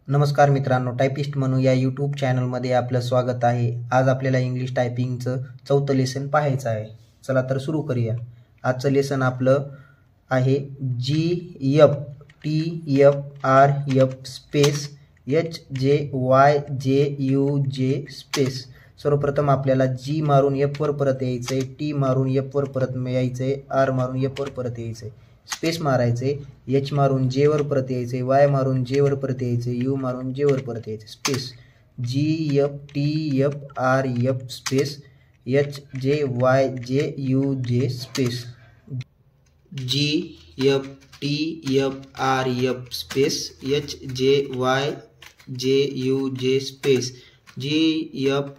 नमस्कार मित्रांनो, टायपिस्ट म्हणू या यूट्यूब चॅनलमध्ये आपलं स्वागत आहे. आज आपल्याला इंग्लिश टायपिंगचं 4थं लेसन पाहायचं आहे. चला तर सुरू करूया. आजचं लेसन आपलं आहे GFTFRF स्पेस HJYJUJ स्पेस. सर्वप्रथम आपल्याला जी मारून F वर परत यायचं आहे, टी मारून F वर परत यायचं आहे, आर मारून F वर परत यायचं आहे, स्पेस मारायचे, एच मारून जे वर परत यायचे, वाय मारून जे वर परत यायचे, यू मारून जे वर परत यायचे, space GFTFRF space HJYJUJ space GFTFRF space HJYJUJ space GFTFRF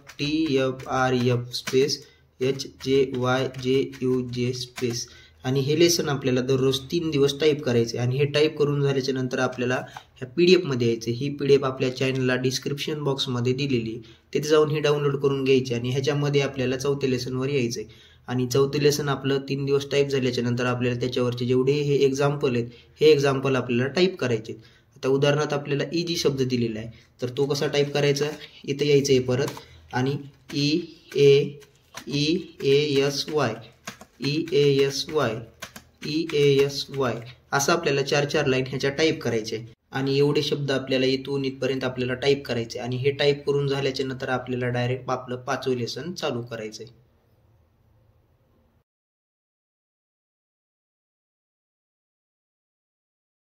space HJYJUJ space. आणि हे लेसन आपल्याला दररोज 3 दिवस टाईप करायचे आणि हे टाईप करून झाल्याच्या नंतर आपल्याला ह्या PDF मध्ये यायचे. ही PDF आपल्या चॅनलला डिस्क्रिप्शन बॉक्समध्ये दिलेली, तिथे जाऊन ही डाउनलोड करून घ्यायची आणि ह्याच्यामध्ये आपल्याला 4थ्या लेसनवर यायचं आहे. आणि 4थं लेसन आपलं 3 दिवस टाईप झाल्याच्या नंतर आपल्याला त्याच्यावरचे जेवढे हे एक्झाम्पल आहेत हे एक्झाम्पल आपल्याला टाईप करायचे. आता उदाहरणार्थ आपल्याला इजी शब्द दिलेला आहे, तर तो कसा टाईप करायचा, इथं यायचं आहे परत आणि EASY असं आपल्याला 4 लाईन ह्याच्या टाईप करायचे आणि एवढे शब्द आपल्याला इथून इथपर्यंत आपल्याला टाईप करायचे आणि हे टाईप करून झाल्याच्या नंतर आपल्याला डायरेक्ट आपलं 5वं लेसन चालू करायचंय.